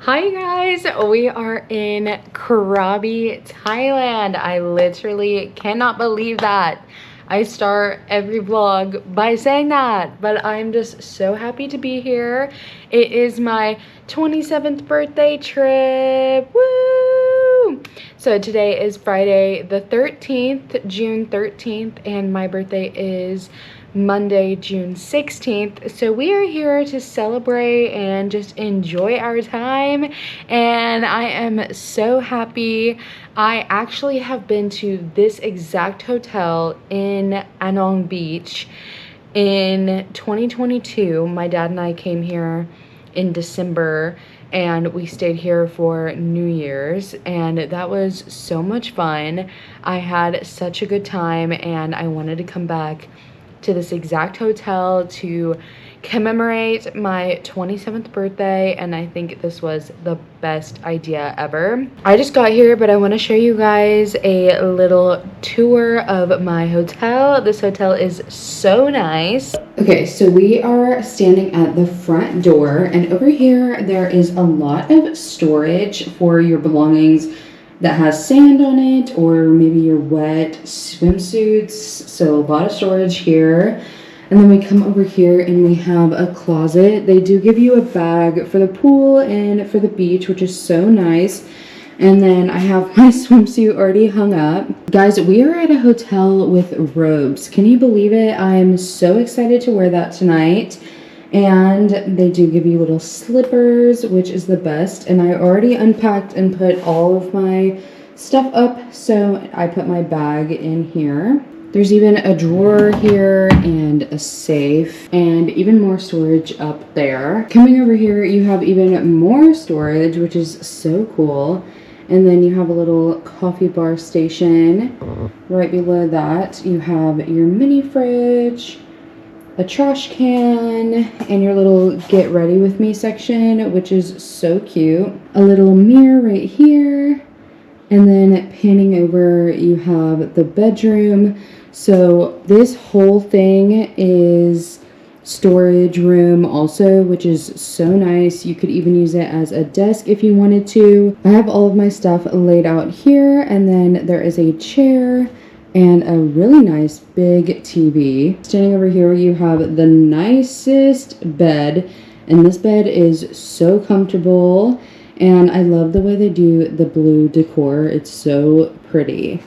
Hi guys, we are in Krabi, Thailand. I literally cannot believe that. I start every vlog by saying that, but I'm just so happy to be here. It is my 27th birthday trip. Woo! So today is Friday the 13th, June 13th, and my birthday is Monday, June 16th. So we are here to celebrate and just enjoy our time, and I am so happy. I actually have been to this exact hotel in Anong Beach in 2022. My dad and I came here in December and we stayed here for New Year's, and that was so much fun. I had such a good time and I wanted to come back to this exact hotel to commemorate my 27th birthday, and I think this was the best idea ever. I just got here, but I want to show you guys a little tour of my hotel. This hotel is so nice. Okay, so we are standing at the front door, and over here there is a lot of storage for your belongings that has sand on it, or maybe your wet swimsuits. So a lot of storage here. And then we come over here and we have a closet. They do give you a bag for the pool and for the beach, which is so nice. And then I have my swimsuit already hung up. Guys, we are at a hotel with robes. Can you believe it? I'm so excited to wear that tonight. And they do give you little slippers, which is the best. And I already unpacked and put all of my stuff up, so I put my bag in here. There's even a drawer here and a safe and even more storage up there. Coming over here, you have even more storage, which is so cool. And then you have a little coffee bar station. Right below that, you have your mini fridge, a trash can, and your little get ready with me section, which is so cute. A little mirror right here, and then panning over, you have the bedroom. So this whole thing is storage room also, which is so nice. You could even use it as a desk if you wanted to. I have all of my stuff laid out here, and then there is a chair and a really nice big TV. Standing over here, you have the nicest bed, and this bed is so comfortable, and I love the way they do the blue decor. It's so pretty.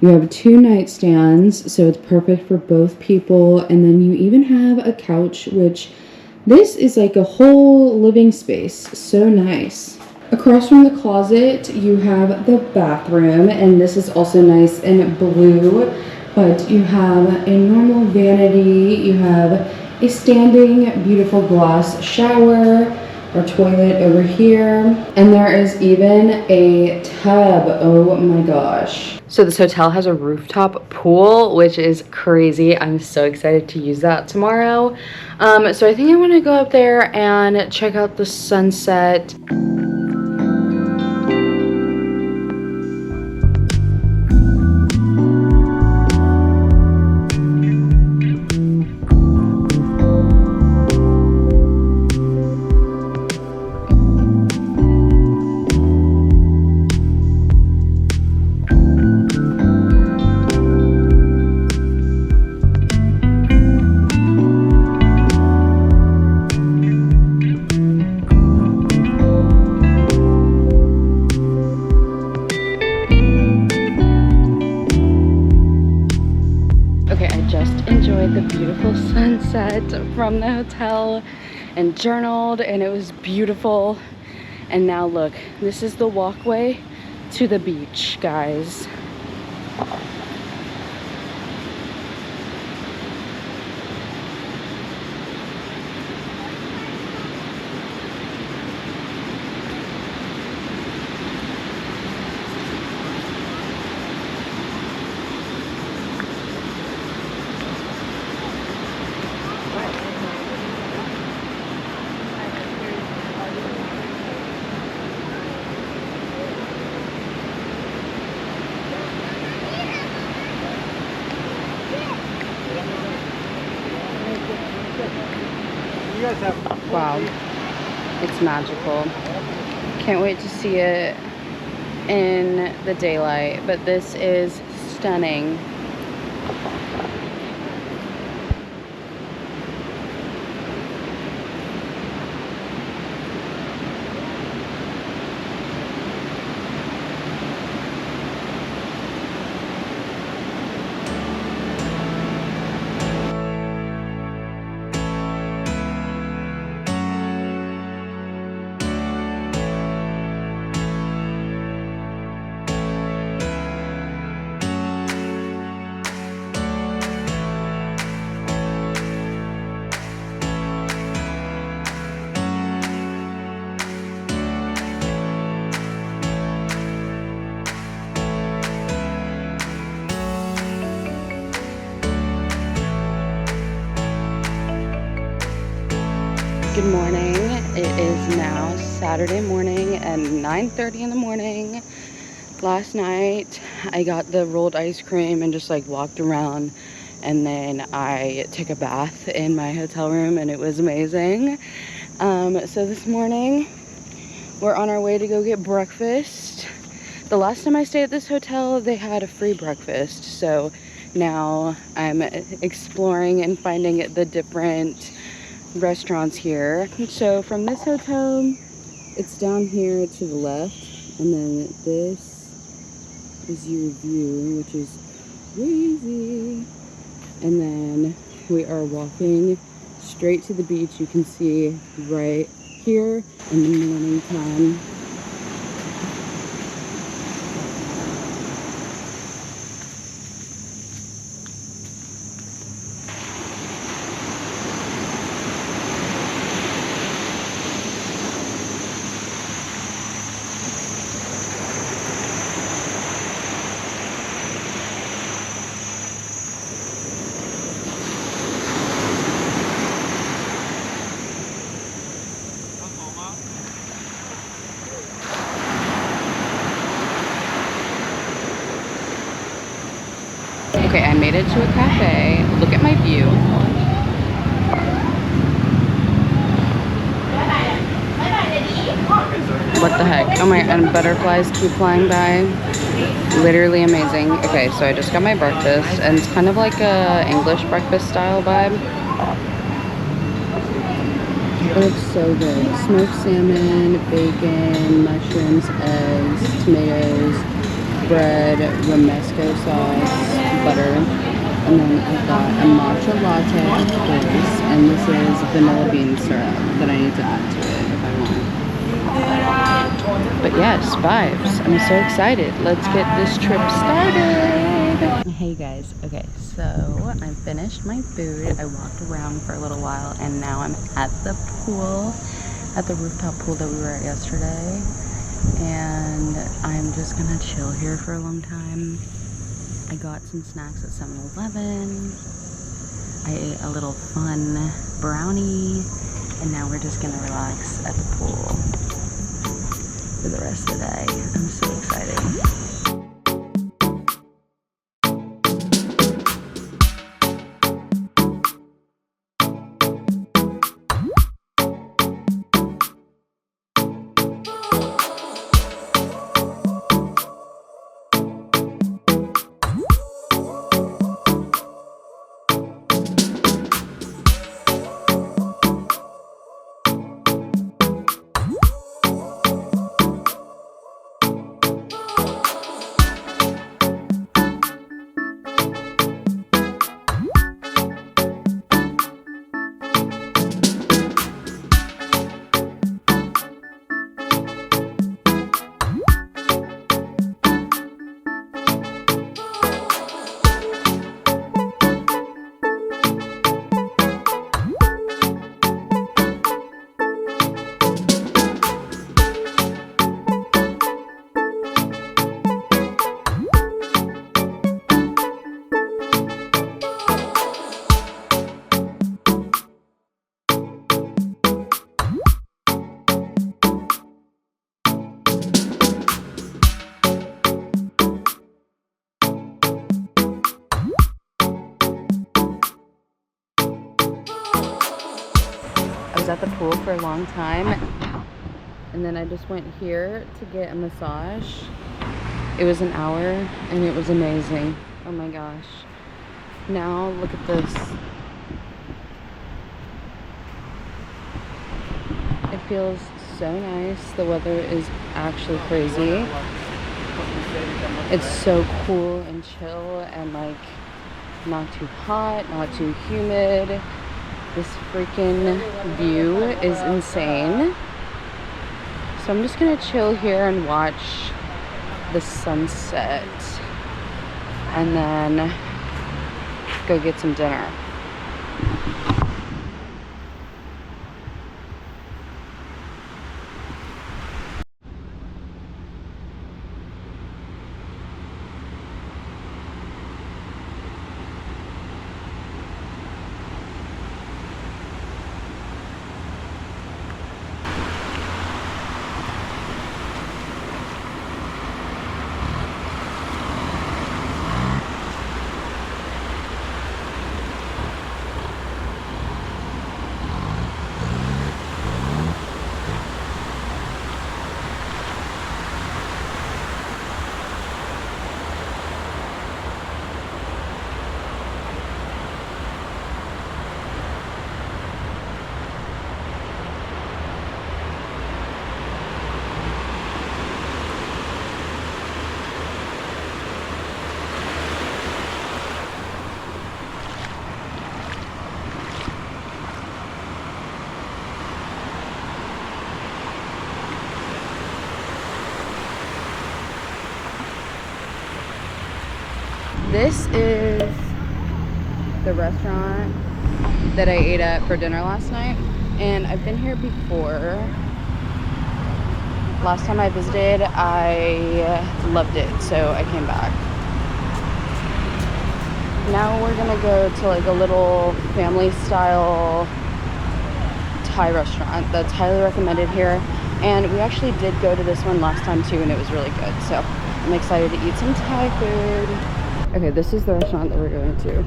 You have 2 nightstands, so it's perfect for both people, and then you even have a couch, which this is like a whole living space. So nice. Across from the closet, you have the bathroom, and this is also nice and blue, but you have a normal vanity, you have a standing beautiful glass shower or toilet over here, and there is even a tub. Oh my gosh. So this hotel has a rooftop pool, which is crazy. I'm so excited to use that tomorrow. So I think I want to go up there and check out the sunset. The beautiful sunset from the hotel and journaled, and it was beautiful. And now look, this is the walkway to the beach, guys. Wow, it's magical. Can't wait to see it in the daylight, but this is stunning. Good morning. It is now Saturday morning at 9:30 in the morning. Last night I got the rolled ice cream and just like walked around, and then I took a bath in my hotel room and it was amazing. So this morning we're on our way to go get breakfast. The last time I stayed at this hotel they had a free breakfast, so now I'm exploring and finding the different restaurants here. So from this hotel, it's down here to the left, and then this is your view, which is crazy. And then we are walking straight to the beach. You can see right here in the morning time. Okay, I made it to a cafe. Look at my view. What the heck? Oh my, and butterflies keep flying by. Literally amazing. Okay, so I just got my breakfast, and it's kind of like a English breakfast style vibe. It looks so good. Smoked salmon, bacon, mushrooms, eggs, tomatoes, bread, romesco sauce, butter, and then I've got a matcha latte, of course, and this is vanilla bean syrup that I need to add to it if I want. But yes, vibes. I'm so excited. Let's get this trip started. Hey guys, okay, so I finished my food. I walked around for a little while, and now I'm at the pool, at the rooftop pool that we were at yesterday. And I'm just gonna chill here for a long time. I got some snacks at 7-Eleven. I ate a little fun brownie, and now we're just gonna relax at the pool for the rest of the day. I'm so excited. I was at the pool for a long time. And then I just went here to get a massage. It was an hour and it was amazing. Oh my gosh. Now look at this. It feels so nice. The weather is actually crazy. It's so cool and chill and like not too hot, not too humid. This freaking view is insane. So I'm just gonna chill here and watch the sunset and then go get some dinner. This is the restaurant that I ate at for dinner last night, and I've been here before. Last time I visited, I loved it, so I came back. Now we're gonna go to like a little family style Thai restaurant that's highly recommended here, and we actually did go to this one last time too, and it was really good, so I'm excited to eat some Thai food. Okay, this is the restaurant that we're going to.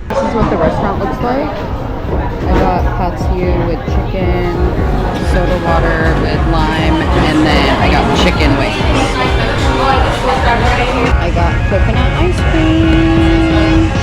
This is what the restaurant looks like. I got pad see ew with chicken, soda water with lime, and then I got chicken wings. I got coconut ice cream.